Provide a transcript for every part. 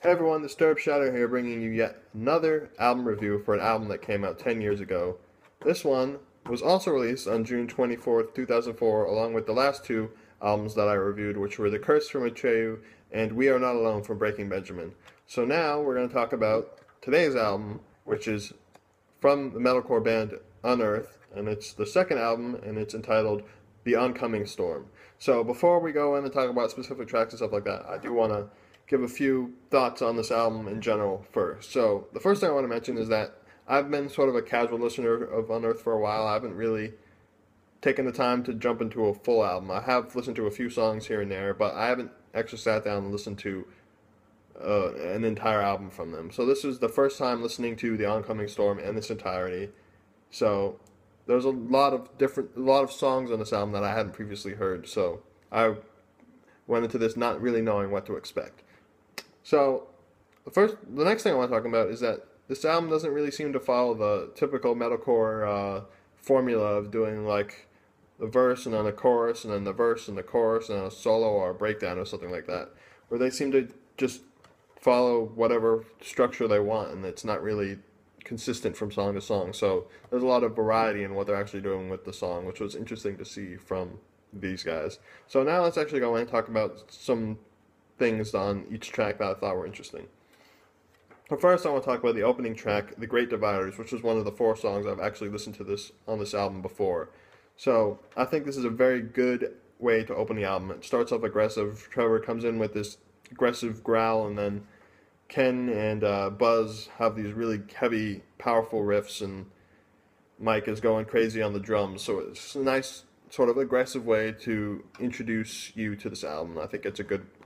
Hey everyone, DisturbedShadow here, bringing you yet another album review for an album that came out 10 years ago. This one was also released on June 24th, 2004, along with the last two albums that I reviewed, which were The Curse from Atreyu and We Are Not Alone from Breaking Benjamin. So now we're going to talk about today's album, which is from the metalcore band Unearth, and it's the second album, and it's entitled The Oncoming Storm. So before we go in and talk about specific tracks and stuff like that, I do want to give a few thoughts on this album in general first. So the first thing I want to mention is that I've been sort of a casual listener of Unearth for a while. I haven't really taken the time to jump into a full album. I have listened to a few songs here and there, but I haven't actually sat down and listened to an entire album from them. So this is the first time listening to The Oncoming Storm in its entirety. So there's a lot of songs on this album that I hadn't previously heard. So I went into this not really knowing what to expect. So the next thing I want to talk about is that this album doesn't really seem to follow the typical metalcore formula of doing like the verse and then a chorus and then the verse and the chorus and a solo or a breakdown or something like that, where they seem to just follow whatever structure they want, and it's not really consistent from song to song. So there's a lot of variety in what they're actually doing with the song, which was interesting to see from these guys. So now let's actually go in and talk about some things on each track that I thought were interesting. But first I want to talk about the opening track, The Great Dividers, which was one of the 4 songs I've actually listened to this on this album before. So I think this is a very good way to open the album. It starts off aggressive. Trevor comes in with this aggressive growl, and then Ken and Buz have these really heavy, powerful riffs, and Mike is going crazy on the drums. So it's a nice sort of aggressive way to introduce you to this album. I think it's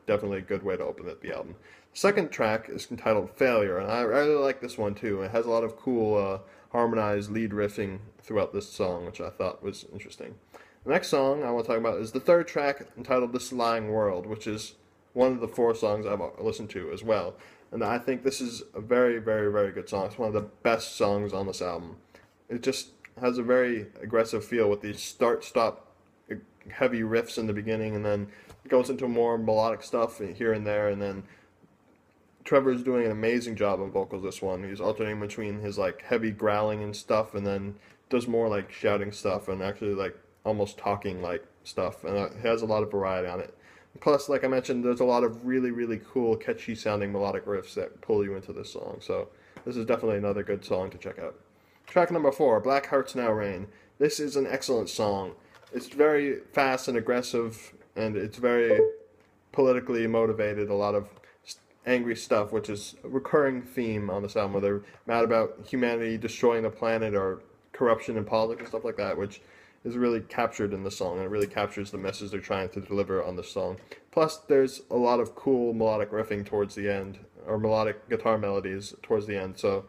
definitely a good way to open the album. The second track is entitled Failure, and I really like this one too. It has a lot of cool harmonized lead riffing throughout this song, which I thought was interesting. The next song I want to talk about is the third track entitled This Lying World, which is one of the 4 songs I've listened to as well. And I think this is a very, very, very good song. It's one of the best songs on this album. It just has a very aggressive feel with these start-stop heavy riffs in the beginning, and then it goes into more melodic stuff here and there, and then Trevor's doing an amazing job on vocals this one. He's alternating between his like heavy growling and stuff, and then does more like shouting stuff and actually like almost talking like stuff, and it has a lot of variety on it. Plus, like I mentioned, there's a lot of really, really cool, catchy sounding melodic riffs that pull you into this song. So this is definitely another good song to check out. Track number 4, Black Hearts Now Rain. This is an excellent song. It's very fast and aggressive, and it's very politically motivated. A lot of angry stuff, which is a recurring theme on this album, where they're mad about humanity destroying the planet or corruption in politics and stuff like that, which is really captured in the song, and it really captures the message they're trying to deliver on the song. Plus, there's a lot of cool melodic riffing towards the end, or melodic guitar melodies towards the end, so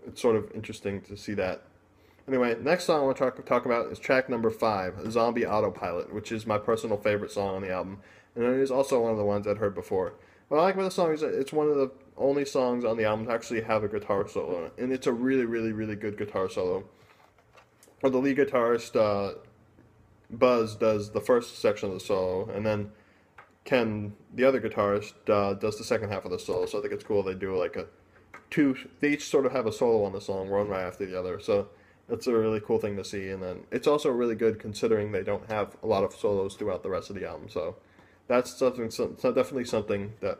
it's sort of interesting to see that. Anyway, next song I want to talk about is track number 5, Zombie Autopilot, which is my personal favorite song on the album, and it is also one of the ones I'd heard before. What I like about the song is that it's one of the only songs on the album to actually have a guitar solo in it, and it's a really, really, really good guitar solo. Well, the lead guitarist, Buz, does the first section of the solo, and then Ken, the other guitarist, does the second half of the solo. So I think it's cool they do like they each sort of have a solo on the song, one right after the other. So that's a really cool thing to see, and then it's also really good considering they don't have a lot of solos throughout the rest of the album. So that's definitely something that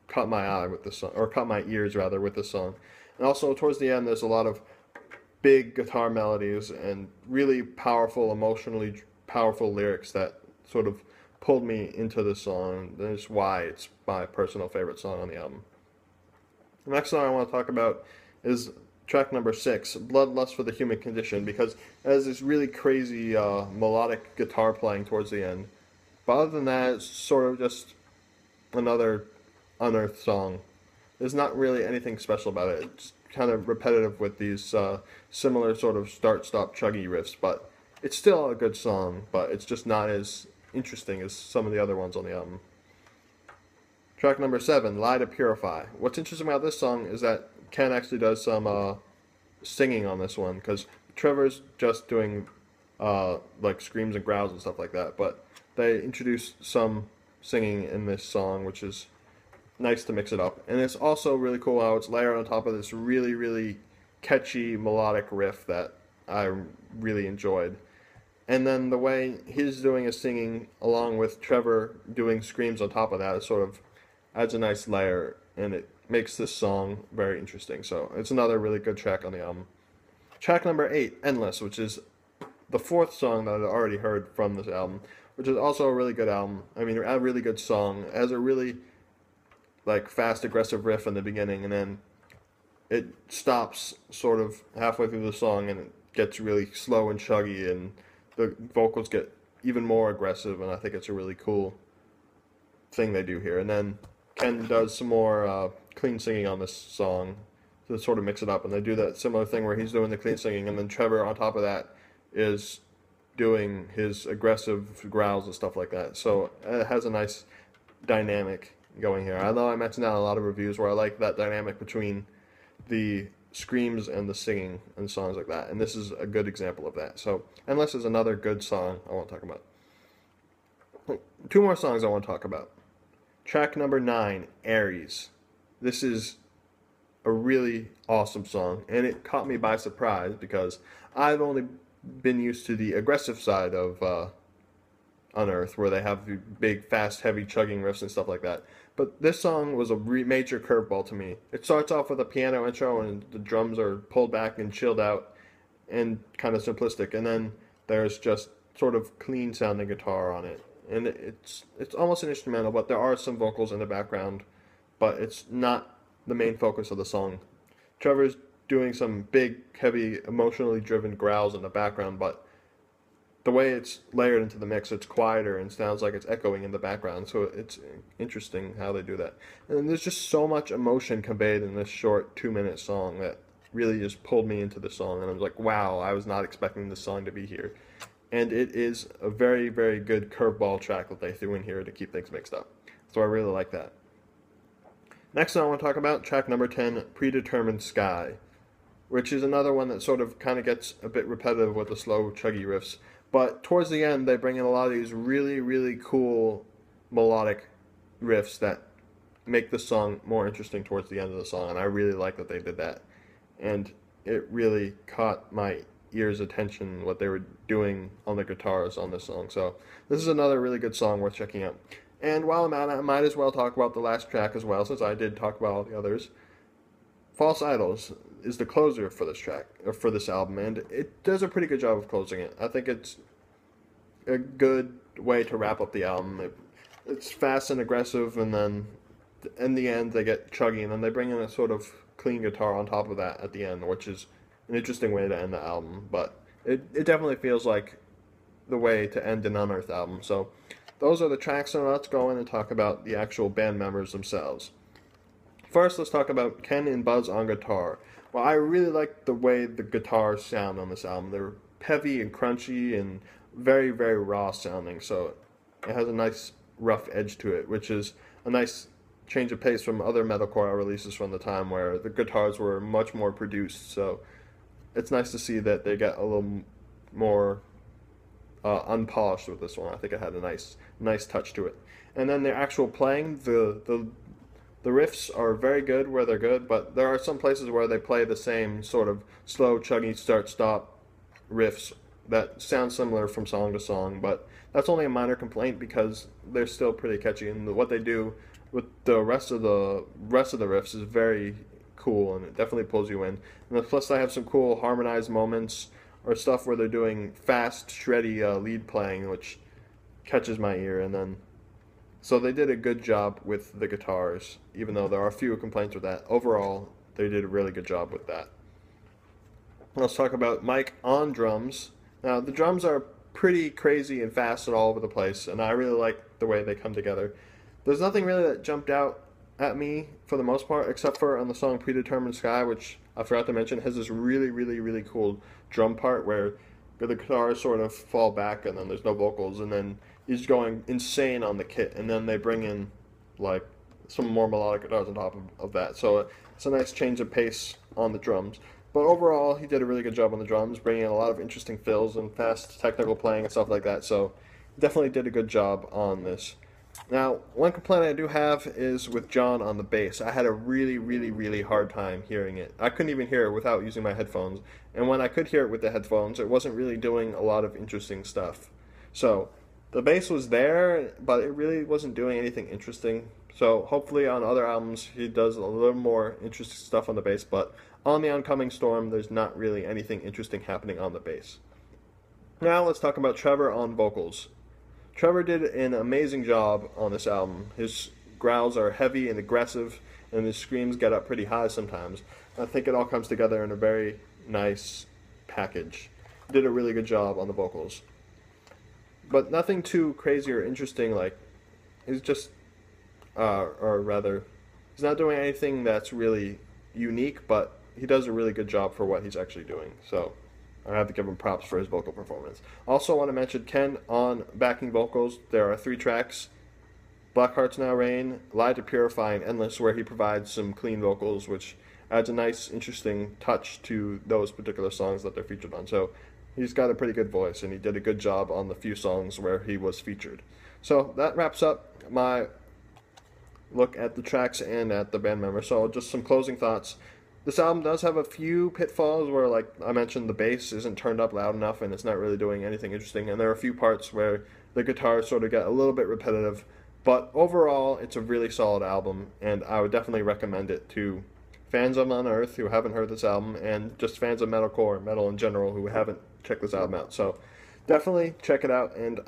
caught my eye with this song, or caught my ears rather, with this song. And also towards the end, there's a lot of big guitar melodies and really powerful, emotionally powerful lyrics that sort of pulled me into this song. That's why it's my personal favorite song on the album. The next song I want to talk about is track number 6, Bloodlust for the Human Condition, because it has this really crazy melodic guitar playing towards the end. But other than that, it's sort of just another Unearth song. There's not really anything special about it. It's kind of repetitive with these similar sort of start-stop chuggy riffs, but it's still a good song, but it's just not as interesting as some of the other ones on the album. Track number 7, Lie to Purify. What's interesting about this song is that Ken actually does some singing on this one, because Trevor's just doing like screams and growls and stuff like that, but they introduce some singing in this song, which is nice to mix it up. And it's also really cool how it's layered on top of this really, really catchy melodic riff that I really enjoyed. And then the way he's doing his singing along with Trevor doing screams on top of that, it sort of adds a nice layer, and it makes this song very interesting. So it's another really good track on the album. Track number 8, Endless, which is the 4th song that I'd already heard from this album, which is also a really good album. I mean, a really good song. It has a really like fast, aggressive riff in the beginning, and then it stops sort of halfway through the song, and it gets really slow and chuggy, and the vocals get even more aggressive, and I think it's a really cool thing they do here. And then Ken does some more clean singing on this song to sort of mix it up, and they do that similar thing where he's doing the clean singing, and then Trevor on top of that is doing his aggressive growls and stuff like that. So it has a nice dynamic going here. I know I mentioned that in a lot of reviews where I like that dynamic between the screams and the singing and songs like that, and this is a good example of that. So Endless is another good song I want to talk about. 2 more songs I want to talk about. Track number 9, Aries. This is a really awesome song, and it caught me by surprise because I've only been used to the aggressive side of Unearth, where they have the big, fast, heavy chugging riffs and stuff like that. But this song was a major curveball to me. It starts off with a piano intro, and the drums are pulled back and chilled out and kind of simplistic. And then there's just sort of clean sounding guitar on it. And it's almost an instrumental, but there are some vocals in the background, but it's not the main focus of the song. Trevor's doing some big, heavy, emotionally driven growls in the background, but the way it's layered into the mix, it's quieter and sounds like it's echoing in the background. So it's interesting how they do that. And there's just so much emotion conveyed in this short 2-minute song that really just pulled me into the song. And I was like, wow, I was not expecting this song to be here. And it is a very, very good curveball track that they threw in here to keep things mixed up. So I really like that. Next song I want to talk about, track number 10, Predetermined Sky, which is another one that sort of kind of gets a bit repetitive with the slow, chuggy riffs. But towards the end, they bring in a lot of these really, really cool melodic riffs that make the song more interesting towards the end of the song. And I really like that they did that. And it really caught my ears' attention, what they were doing on the guitars on this song. So this is another really good song worth checking out. And while I'm at it, I might as well talk about the last track as well, since I did talk about all the others. False Idols is the closer for this track, or for this album, and it does a pretty good job of closing it. I think it's a good way to wrap up the album. It's fast and aggressive, and then in the end they get chuggy, and then they bring in a sort of clean guitar on top of that at the end, which is an interesting way to end the album, but it definitely feels like the way to end an Unearth album. So those are the tracks, so let's go in and talk about the actual band members themselves. First, let's talk about Ken and Buz on guitar. Well, I really like the way the guitars sound on this album. They're heavy and crunchy and very, very raw sounding, so it has a nice rough edge to it, which is a nice change of pace from other metalcore releases from the time where the guitars were much more produced. So it's nice to see that they get a little more unpolished with this one. I think it had a nice touch to it. And then the actual playing, the riffs are very good where they're good, but there are some places where they play the same sort of slow, chuggy, start-stop riffs that sound similar from song to song, but that's only a minor complaint because they're still pretty catchy, and what they do with the rest of the riffs is very cool, and it definitely pulls you in. And plus they have some cool harmonized moments or stuff where they're doing fast, shreddy lead playing, which catches my ear. And then so they did a good job with the guitars, even though there are a few complaints with that. Overall, they did a really good job with that. Let's talk about Mike on drums. Now, the drums are pretty crazy and fast and all over the place, and I really like the way they come together. There's nothing really that jumped out at me for the most part, except for on the song Predetermined Sky, which I forgot to mention, has this really, really, really cool drum part where the guitars sort of fall back and then there's no vocals, and then he's going insane on the kit, and then they bring in like some more melodic guitars on top of that. So it's a nice change of pace on the drums. But overall, he did a really good job on the drums, bringing in a lot of interesting fills and fast technical playing and stuff like that. So he definitely did a good job on this. Now, one complaint I do have is with John on the bass. I had a really hard time hearing it. I couldn't even hear it without using my headphones, and when I could hear it with the headphones, it wasn't really doing a lot of interesting stuff. So, the bass was there, but it really wasn't doing anything interesting. So, hopefully on other albums, he does a little more interesting stuff on the bass, but on the Oncoming Storm, there's not really anything interesting happening on the bass. Now, let's talk about Trevor on vocals. Trevor did an amazing job on this album. His growls are heavy and aggressive, and his screams get up pretty high sometimes. I think it all comes together in a very nice package. He did a really good job on the vocals. But nothing too crazy or interesting, like, he's just, or rather, he's not doing anything that's really unique, but he does a really good job for what he's actually doing. So, I have to give him props for his vocal performance. Also want to mention Ken on backing vocals. There are 3 tracks: Black Hearts Now Rain, Lie to Purify, and Endless, where he provides some clean vocals, which adds a nice, interesting touch to those particular songs that they're featured on. So he's got a pretty good voice, and he did a good job on the few songs where he was featured. So that wraps up my look at the tracks and at the band members. So just some closing thoughts. This album does have a few pitfalls where, like I mentioned, the bass isn't turned up loud enough and it's not really doing anything interesting. And there are a few parts where the guitars sort of get a little bit repetitive. But overall, it's a really solid album, and I would definitely recommend it to fans of Unearth who haven't heard this album, and just fans of metalcore, metal in general, who haven't checked this album out. So definitely check it out, and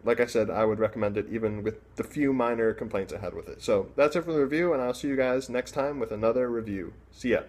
like I said, I would recommend it even with the few minor complaints I had with it. So that's it for the review, and I'll see you guys next time with another review. See ya.